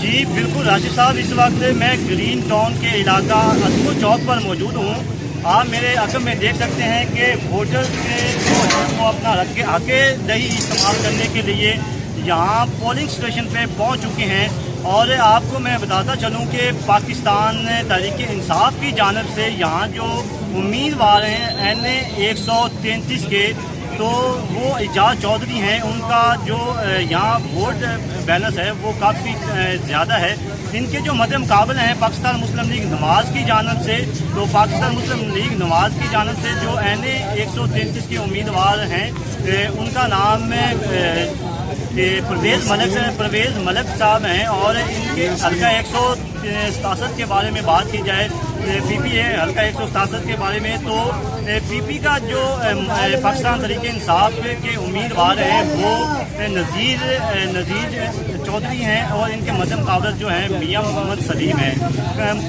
जी बिल्कुल राशिद साहब, इस वक्त मैं ग्रीन टाउन के इलाका अजमो चौक पर मौजूद हूँ। आप मेरे अकब में देख सकते हैं कि वोटर्स के जो है वो अपना हक दही इस्तेमाल करने के लिए यहाँ पोलिंग स्टेशन पे पहुँच चुके हैं। और आपको मैं बताता चलूँ कि पाकिस्तान तहरीक इंसाफ की जानिब से यहाँ जो उम्मीदवार हैं NA 133 के, तो वो एजाज चौधरी हैं। उनका जो यहाँ वोट बैलेंस है वो काफ़ी ज़्यादा है। इनके जो मद्दे मुकाबले हैं पाकिस्तान मुस्लिम लीग नवाज़ की जानिब से, तो पाकिस्तान मुस्लिम लीग नवाज़ की जानिब से जो NA 133 के उम्मीदवार हैं उनका नाम परवेज़ मलिक साहब हैं। और इनके हल्का 167 के बारे में बात की जाए, PP है हल्का 167 के बारे में, तो PP का जो पाकिस्तान तहरीक इंसाफ के उम्मीदवार हैं वो नज़ीर चौधरी हैं और इनके मद्दे मुकाबला जो हैं मियां मोहम्मद सलीम हैं।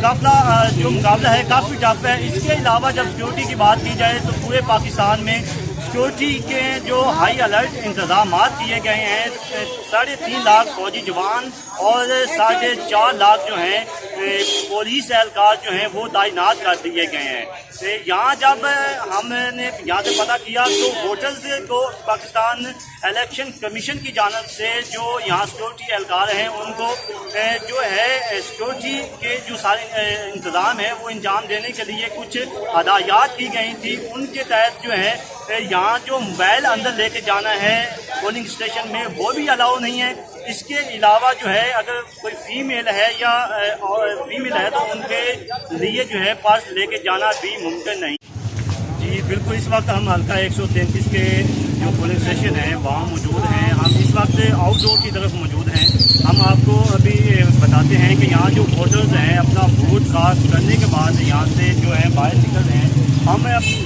काफ़ला जो मुकाबला है काफ़ी टफ है। इसके अलावा जब सिक्योरिटी की बात की जाए तो पूरे पाकिस्तान में सिक्योरिटी के जो हाई अलर्ट इंतजाम किए गए हैं। 3.5 लाख फौजी जवान और 4.5 लाख जो हैं पुलिस एहलकार जो हैं वो तैनात कर दिए गए हैं। यहाँ जब हमने यहाँ से पता किया तो वोटर्स को पाकिस्तान इलेक्शन कमीशन की जानिब से जो यहाँ सिक्योरिटी एहलकार हैं उनको जो है सिक्योरिटी के जो सारे इंतज़ाम है वो अंजाम देने के लिए कुछ हदायत की गई थी। उनके तहत जो है यहाँ जो मोबाइल अंदर लेके जाना है पोलिंग स्टेशन में वो भी अलाउ नहीं है। इसके अलावा जो है अगर कोई फीमेल है तो उनके लिए जो है पर्स लेके जाना भी मुमकिन नहीं। जी बिल्कुल, इस वक्त हम हल्का 133 के जो पोलिंग स्टेशन है वहाँ मौजूद हैं। हम इस वक्त आउटडोर की तरफ मौजूद हैं। हम आपको अभी बताते हैं कि यहाँ जो वोटर्स हैं अपना वोट कास्ट करने के बाद यहाँ से जो है बाहर निकल रहे हैं। हम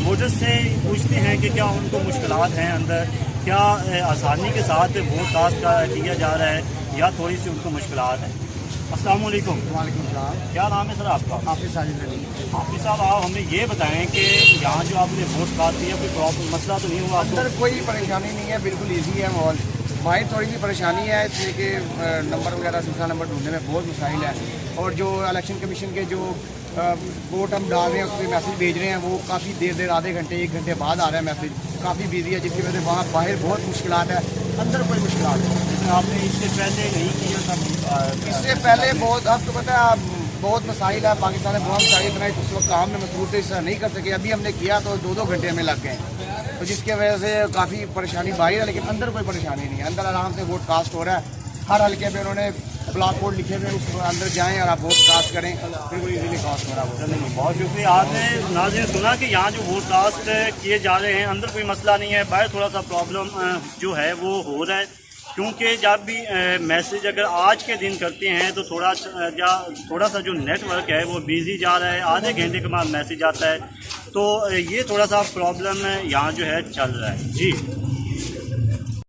वोटर्स से पूछते हैं कि क्या उनको मुश्किलात हैं अंदर, क्या आसानी के साथ वोट कास्ट किया जा रहा है या थोड़ी सी उनको मुश्किलात हैं। अस्सलाम वालेकुम। वालेकुम सलाम। क्या नाम है सर आपका? हाफिज़ साजिद अली। हाफिज़ साहब, आप हमें ये बताएं कि यहाँ जो आपने वोट कास्ट किया कोई प्रॉब्लम मसला तो नहीं हुआ? अंदर कोई परेशानी नहीं है, बिल्कुल ईजी है माहौल। बाहर थोड़ी सी परेशानी है इसलिए कि नंबर वगैरह दूसरा नंबर ढूंढने में बहुत मसाइल है। और जो इलेक्शन कमीशन के जो वोट हम डाल रहे हैं उस पर मैसेज भेज रहे हैं वो काफ़ी देर आधे घंटे 1 घंटे बाद आ रहा है मैसेज, काफ़ी बिजी है, जिसकी वजह से वहाँ बाहर बहुत मुश्किलात है, अंदर कोई मुश्किलात नहीं। आपने इससे पहले नहीं किया था? इससे पहले बहुत, आपको पता है बहुत मसाइल है पाकिस्तान में, बहुत मसाइल इतना उस वक्त काम में मसरूफ थे, इस तरह नहीं कर सके। अभी हमने किया तो 2-2 घंटे हमें लग गए, तो जिसकी वजह से काफ़ी परेशानी बाहर है, लेकिन अंदर कोई परेशानी नहीं है। अंदर आराम से वोट कास्ट हो रहा है। हर हल्के पे उन्होंने ब्लॉक बोर्ड लिखे हुए, उस अंदर जाएं और आप वोट कास्ट करें, बिल्कुल इजीली कास्ट हो रहा है। चलिए बहुत शुक्रिया। आपने नाज़रीन सुना कि यहाँ जो वोट कास्ट किए जा रहे हैं अंदर कोई मसला नहीं है, बाहर थोड़ा सा प्रॉब्लम जो है वो हो रहा है, क्योंकि जब भी मैसेज अगर आज के दिन करते हैं तो थोड़ा सा जो नेटवर्क है वो बिजी जा रहा है, आधे घंटे के बाद मैसेज आता है, तो ये थोड़ा सा प्रॉब्लम यहाँ जो है चल रहा है। जी।